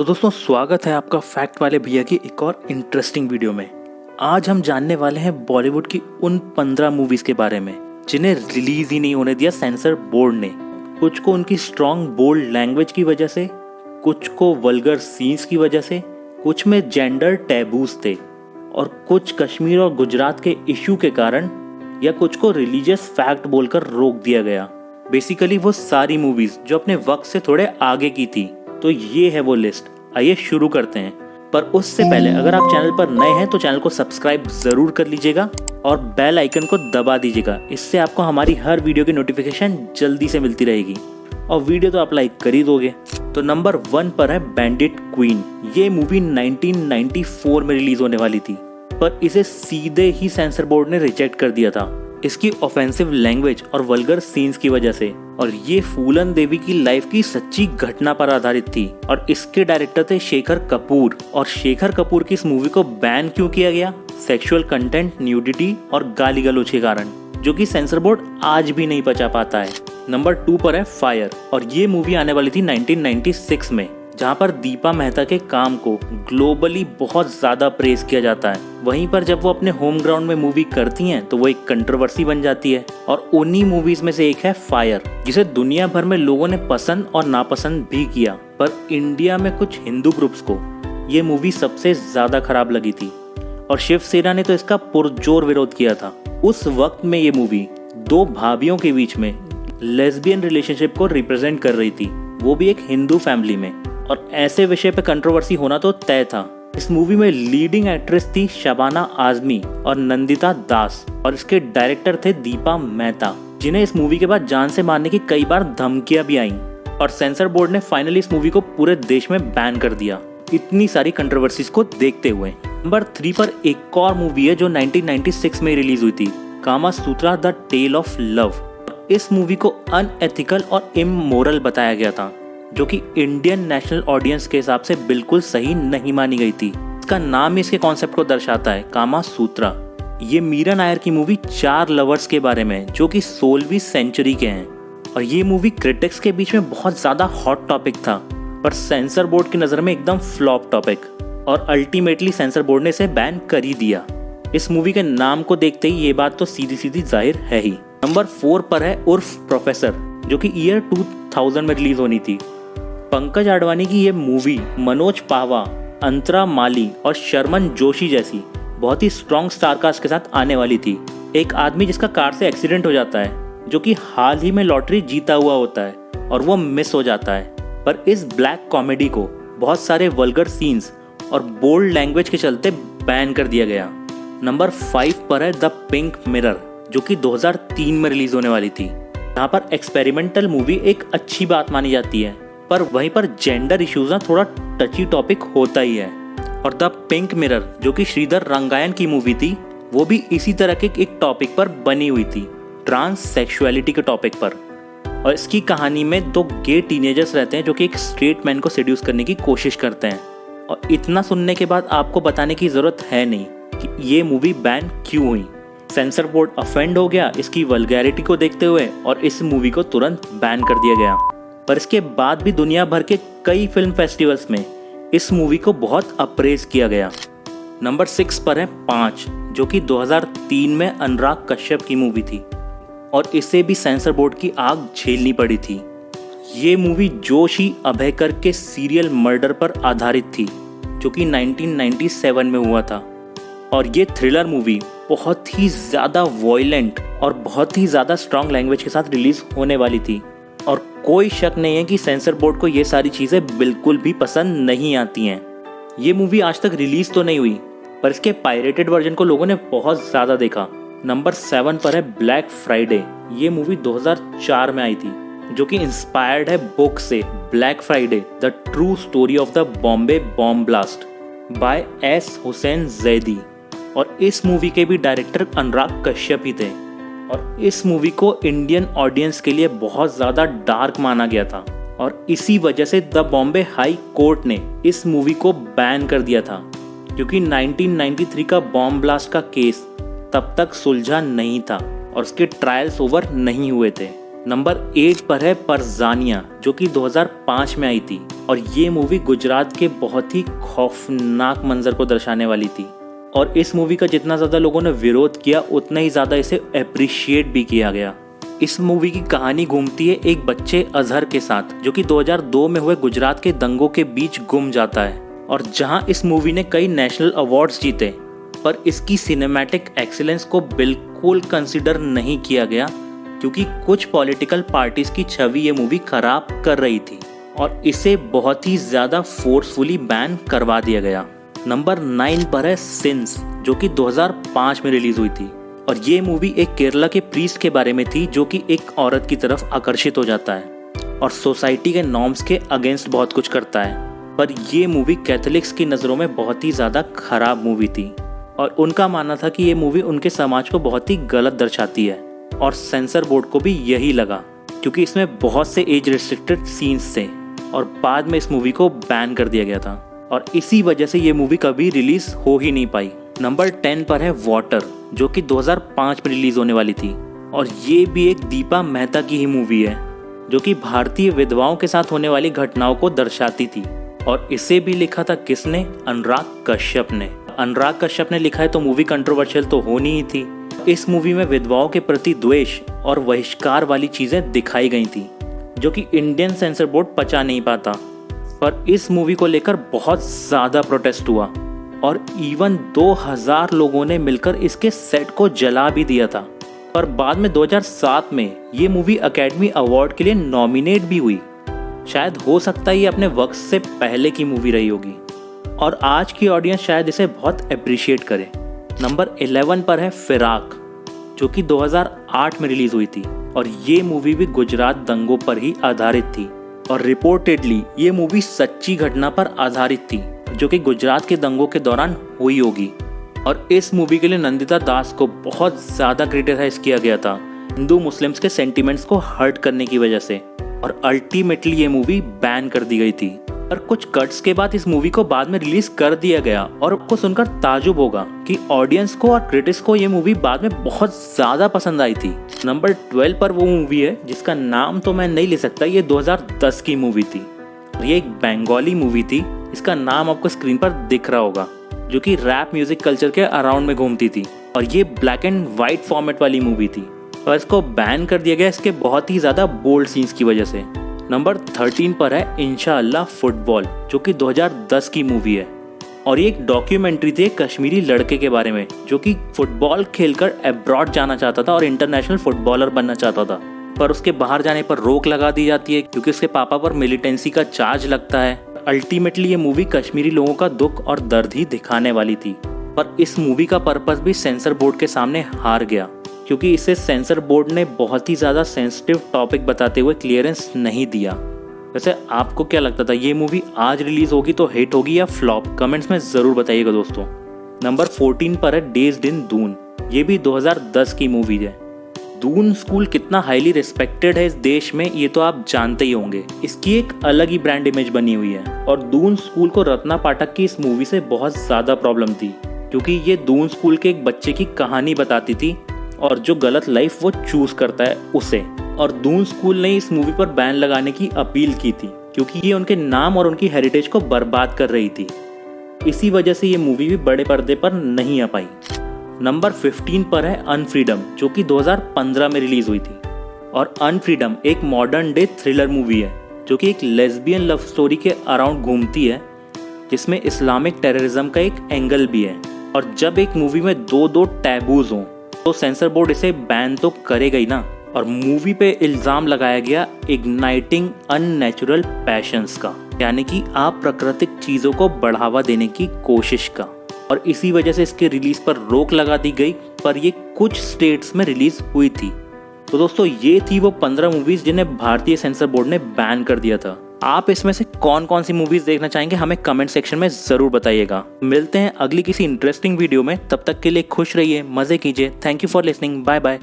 तो दोस्तों स्वागत है आपका फैक्ट वाले भैया की एक और इंटरेस्टिंग वीडियो में। आज हम जानने वाले हैं बॉलीवुड की उन 15 मूवीज के बारे में जिन्हें रिलीज ही नहीं होने दिया सेंसर बोर्ड ने। कुछ को उनकी स्ट्रॉन्ग बोल्ड लैंग्वेज की वजह से, कुछ को वल्गर सीन्स की वजह से, कुछ में जेंडर टैबूज थे और कुछ कश्मीर और गुजरात के इशू के कारण, या कुछ को रिलीजियस फैक्ट बोलकर रोक दिया गया। बेसिकली वो सारी मूवीज जो अपने वक्त से थोड़े आगे की थी। तो ये है वो लिस्ट, आइए शुरू करते हैं। पर उससे पहले अगर आप चैनल पर नए हैं तो चैनल को सब्सक्राइब जरूर कर लीजिएगा और बेल आइकन को दबा दीजिएगा। इससे आपको हमारी हर वीडियो की नोटिफिकेशन जल्दी से मिलती रहेगी और वीडियो तो आप लाइक कर ही दोगे। तो नंबर 1 पर है बैंडिट क्वीन। ये मूवी 1994 में रिलीज होने वाली थी, पर इसे सीधे ही सेंसर बोर्ड ने रिजेक्ट कर दिया था इसकी ऑफेंसिव लैंग्वेज और वल्गर सीन्स की वजह से। और ये फूलन देवी की लाइफ की सच्ची घटना पर आधारित थी और इसके डायरेक्टर थे शेखर कपूर। और शेखर कपूर की इस मूवी को बैन क्यों किया गया? सेक्सुअल कंटेंट, न्यूडिटी और गाली गलौज के कारण, जो कि सेंसर बोर्ड आज भी नहीं बचा पाता है। नंबर 2 पर है फायर, और ये मूवी आने वाली थी 1996 में, जहाँ पर दीपा मेहता के काम को ग्लोबली बहुत ज्यादा प्रेज किया जाता है। वहीं पर जब वो अपने होम ग्राउंड में मूवी करती हैं तो वो एक कंट्रोवर्सी बन जाती है। और उन्हीं मूवीज में से एक है फायर, जिसे दुनिया भर में लोगों ने पसंद और नापसंद भी किया। पर इंडिया में कुछ हिंदू ग्रुप्स को ये मूवी सबसे ज्यादा खराब लगी थी और शिवसेना ने तो इसका पुरजोर विरोध किया था। उस वक्त में ये मूवी 2 भाभीियों के बीच में लेस्बियन रिलेशनशिप को रिप्रेजेंट कर रही थी, वो भी एक हिंदू फैमिली में। और ऐसे विषय पे कंट्रोवर्सी होना तो तय था। इस मूवी में लीडिंग एक्ट्रेस थी शबाना आजमी और नंदिता दास, और इसके डायरेक्टर थे दीपा मेहता, जिन्हें इस मूवी के बाद जान से मारने की कई बार धमकियां भी आईं। और सेंसर बोर्ड ने फाइनली इस मूवी को पूरे देश में बैन कर दिया, इतनी सारी कंट्रोवर्सीज को देखते हुए। नंबर 3 पर एक और मूवी है जो 1996 में रिलीज हुई थी, कामा सूत्रा द टेल ऑफ लव। इस मूवी को अनएथिकल और इमोरल बताया गया था, जो कि इंडियन नेशनल ऑडियंस के हिसाब से बिल्कुल सही नहीं मानी गई थी। इसका नाम ही इसके कॉन्सेप्ट को दर्शाता है, कामा सूत्रा। ये मीरा नायर की मूवी 4 लवर्स के बारे में, जो कि 16वीं सेंचुरी के हैं। और ये मूवी क्रिटिक्स के बीच में बहुत ज्यादा हॉट टॉपिक था, पर सेंसर बोर्ड की नजर में एकदम फ्लॉप टॉपिक, और अल्टीमेटली सेंसर बोर्ड ने इसे बैन कर ही दिया। इस मूवी के नाम को देखते ही ये बात तो सीधी सीधी जाहिर है ही। नंबर 4 पर है उर्फ प्रोफेसर, जो कि ईयर 2000 में रिलीज होनी थी। पंकज आडवाणी की ये मूवी मनोज पावा, अंतरा माली और शर्मन जोशी जैसी बहुत ही स्ट्रॉन्ग स्टारकास्ट के साथ आने वाली थी। एक आदमी जिसका कार से एक्सीडेंट हो जाता है, जो कि हाल ही में लॉटरी जीता हुआ होता है और वो मिस हो जाता है। पर इस ब्लैक कॉमेडी को बहुत सारे वल्गर सीन्स और बोल्ड लैंग्वेज के चलते बैन कर दिया गया। नंबर 5 पर है द पिंक मिरर, जो कि 2003 में रिलीज होने वाली थी। यहाँ पर एक्सपेरिमेंटल मूवी एक अच्छी बात मानी जाती है, पर वहीं पर जेंडर इश्यूज ना थोड़ा टची टॉपिक होता ही है। और द पिंक मिरर, जो कि श्रीधर रंगायन की मूवी थी, वो भी इसी तरह के एक टॉपिक पर बनी हुई थी, ट्रांस सेक्सुअलिटी के टॉपिक पर। और इसकी कहानी में 2 गे टीनेजर्स रहते हैं जो कि एक स्ट्रेट मैन को सेड्यूस करने की कोशिश करते हैं। और इतना सुनने के बाद आपको बताने की जरूरत है नहीं कि ये मूवी बैन क्यों हुई। सेंसर बोर्ड अफेंड हो गया इसकी वल्गैरिटी को देखते हुए और इस मूवी को तुरंत बैन कर दिया गया। पर इसके बाद भी दुनिया भर के कई फिल्म फेस्टिवल्स में इस मूवी को बहुत अप्रेज किया गया। नंबर 6 पर है 5, जो कि 2003 में अनुराग कश्यप की मूवी थी और इसे भी सेंसर बोर्ड की आग झेलनी पड़ी थी। ये मूवी जोशी अभयकर के सीरियल मर्डर पर आधारित थी, जो कि 1997 में हुआ था। और ये थ्रिलर मूवी बहुत ही ज़्यादा वॉयलेंट और बहुत ही ज़्यादा स्ट्रॉन्ग लैंग्वेज के साथ रिलीज होने वाली थी। और कोई शक नहीं है कि सेंसर बोर्ड को ये सारी चीज़ें बिल्कुल भी पसंद नहीं आती हैं। ये मूवी आज तक रिलीज तो नहीं हुई, पर इसके पायरेटेड वर्जन को लोगों ने बहुत ज़्यादा देखा। नंबर 7 पर है ब्लैक फ्राइडे। ये मूवी 2004 में आई थी, जो कि इंस्पायर्ड है बुक से, black Friday the true story of the Bombay bomb blast by S Hussain Zaidi. और इस मूवी के भी डायरेक्टर अनुराग कश्यप ही थे। और इस मूवी को इंडियन ऑडियंस के लिए बहुत ज़्यादा डार्क माना गया था और इसी वजह से द बॉम्बे हाई कोर्ट ने इस मूवी को बैन कर दिया था, क्योंकि 1993 का बॉम्ब ब्लास्ट का केस तब तक सुलझा नहीं था और उसके ट्रायल्स ओवर नहीं हुए थे। नंबर 8 पर है परजानिया, जो कि 2005 में आई थी और ये मूवी गुजरात के बहुत ही खौफनाक मंजर को दर्शाने वाली थी। और इस मूवी का जितना ज़्यादा लोगों ने विरोध किया उतना ही ज़्यादा इसे अप्रिशिएट भी किया गया। इस मूवी की कहानी घूमती है एक बच्चे अजहर के साथ, जो कि 2002 में हुए गुजरात के दंगों के बीच गुम जाता है। और जहां इस मूवी ने कई नेशनल अवार्ड्स जीते, पर इसकी सिनेमैटिक एक्सीलेंस को बिल्कुल कंसिडर नहीं किया गया, क्योंकि कुछ पॉलिटिकल पार्टीज की छवि ये मूवी खराब कर रही थी और इसे बहुत ही ज़्यादा फोर्सफुली बैन करवा दिया गया। नंबर 9 पर है सिंस, जो कि 2005 में रिलीज हुई थी और ये मूवी एक केरला के प्रीस्ट के बारे में थी, जो कि एक औरत की तरफ आकर्षित हो जाता है और सोसाइटी के नॉर्म्स के अगेंस्ट बहुत कुछ करता है। पर ये मूवी कैथोलिक्स की नज़रों में बहुत ही ज़्यादा खराब मूवी थी और उनका मानना था कि ये मूवी उनके समाज को बहुत ही गलत दर्शाती है और सेंसर बोर्ड को भी यही लगा, क्योंकि इसमें बहुत से एज रिस्ट्रिक्टेड सीन्स थे और बाद में इस मूवी को बैन कर दिया गया था और इसी वजह से ये मूवी कभी रिलीज हो ही नहीं पाई। नंबर 10 पर है वाटर, जो कि 2005 में रिलीज होने वाली थी और ये भी एक दीपा मेहता की ही मूवी है, जो कि भारतीय विधवाओं के साथ होने वाली घटनाओं को दर्शाती थी। और इसे भी लिखा था किसने? अनुराग कश्यप ने। अनुराग कश्यप ने लिखा है तो मूवी कंट्रोवर्शियल तो होनी ही थी। इस मूवी में विधवाओं के प्रति द्वेष और बहिष्कार वाली चीजें दिखाई गई थी, जो कि इंडियन सेंसर बोर्ड पचा नहीं पाता। पर इस मूवी को लेकर बहुत ज़्यादा प्रोटेस्ट हुआ और इवन 2000 लोगों ने मिलकर इसके सेट को जला भी दिया था। पर बाद में 2007 में ये मूवी अकेडमी अवार्ड के लिए नॉमिनेट भी हुई। शायद हो सकता है ये अपने वक्त से पहले की मूवी रही होगी और आज की ऑडियंस शायद इसे बहुत अप्रिशिएट करे। नंबर 11 पर है फिराक, जो कि 2008 में रिलीज हुई थी और ये मूवी भी गुजरात दंगों पर ही आधारित थी और रिपोर्टेडली ये मूवी सच्ची घटना पर आधारित थी, जो कि गुजरात के दंगों के दौरान हुई होगी। और इस मूवी के लिए नंदिता दास को बहुत ज़्यादा क्रिटिसाइज किया गया था हिंदू मुस्लिम्स के सेंटिमेंट्स को हर्ट करने की वजह से और अल्टीमेटली ये मूवी बैन कर दी गई थी। पर कुछ कट्स के बाद इस मूवी को बाद में रिलीज कर दिया गया और आपको सुनकर ताजुब होगा कि ऑडियंस को और क्रिटिक्स को ये मूवी बाद में बहुत ज़्यादा पसंद आई थी। नंबर 12 पर वो मूवी है जिसका नाम तो मैं नहीं ले सकता, ये 2010 की मूवी थी और ये एक बंगाली मूवी थी। इसका नाम आपको स्क्रीन पर दिख रहा होगा, जो कि रैप म्यूजिक कल्चर के अराउंड में घूमती थी और ये ब्लैक एंड वाइट फॉर्मेट वाली मूवी थी और इसको बैन कर दिया गया इसके बहुत ही ज़्यादा बोल्ड सीन्स की वजह से। नंबर 13 पर है इंशाअल्लाह फुटबॉल, जो कि 2010 की मूवी है और ये एक डॉक्यूमेंट्री थी एक कश्मीरी लड़के के बारे में, जो कि फुटबॉल खेलकर अब्रॉड जाना चाहता था और इंटरनेशनल फुटबॉलर बनना चाहता था। पर उसके बाहर जाने पर रोक लगा दी जाती है क्योंकि उसके पापा पर मिलिटेंसी का चार्ज लगता है। अल्टीमेटली ये मूवी कश्मीरी लोगों का दुख और दर्द ही दिखाने वाली थी, पर इस मूवी का पर्पस भी सेंसर बोर्ड के सामने हार गया, क्योंकि इसे सेंसर बोर्ड ने बहुत ही ज़्यादा सेंसिटिव टॉपिक बताते हुए क्लियरेंस नहीं दिया। वैसे आपको क्या लगता था, ये मूवी आज रिलीज होगी तो हिट होगी या फ्लॉप? कमेंट्स में ज़रूर बताइएगा दोस्तों। नंबर 14 पर है डेज्ड इन दून, ये भी 2010 की मूवी है। दून स्कूल कितना हाईली रिस्पेक्टेड है इस देश में ये तो आप जानते ही होंगे। इसकी एक अलग ही ब्रांड इमेज बनी हुई है और दून स्कूल को रत्ना पाठक की इस मूवी से बहुत ज़्यादा प्रॉब्लम थी, क्योंकि ये दून स्कूल के एक बच्चे की कहानी बताती थी और जो गलत लाइफ वो चूज करता है उसे। और दून स्कूल ने इस मूवी पर बैन लगाने की अपील की थी, क्योंकि ये उनके नाम और उनकी हेरिटेज को बर्बाद कर रही थी। इसी वजह से ये मूवी भी बड़े पर्दे पर नहीं आ पाई। नंबर 15 पर है अनफ्रीडम, जो कि 2015 में रिलीज हुई थी और अनफ्रीडम एक मॉडर्न डे थ्रिलर मूवी है, जो कि एक लेस्बियन लव स्टोरी के अराउंड घूमती है, जिसमें इस्लामिक टेररिज्म का एक एंगल भी है। और जब एक मूवी में दो टैबूज हों तो सेंसर बोर्ड इसे बैन तो करेगा ही ना। और मूवी पे इल्ज़ाम लगाया गया इग्नाइटिंग अननेचुरल पैशंस का, यानी कि अप्राकृतिक चीज़ों को बढ़ावा देने की कोशिश का, और इसी वजह से इसके रिलीज पर रोक लगा दी गई। पर ये कुछ स्टेट्स में रिलीज हुई थी। तो दोस्तों ये थी वो 15 मूवीज जिन्हें भारतीय सेंसर बोर्ड ने बैन कर दिया था। आप इसमें से कौन कौन सी मूवीज देखना चाहेंगे हमें कमेंट सेक्शन में जरूर बताइएगा। मिलते हैं अगली किसी इंटरेस्टिंग वीडियो में, तब तक के लिए खुश रहिए, मजे कीजिए। Thank you for listening, bye bye.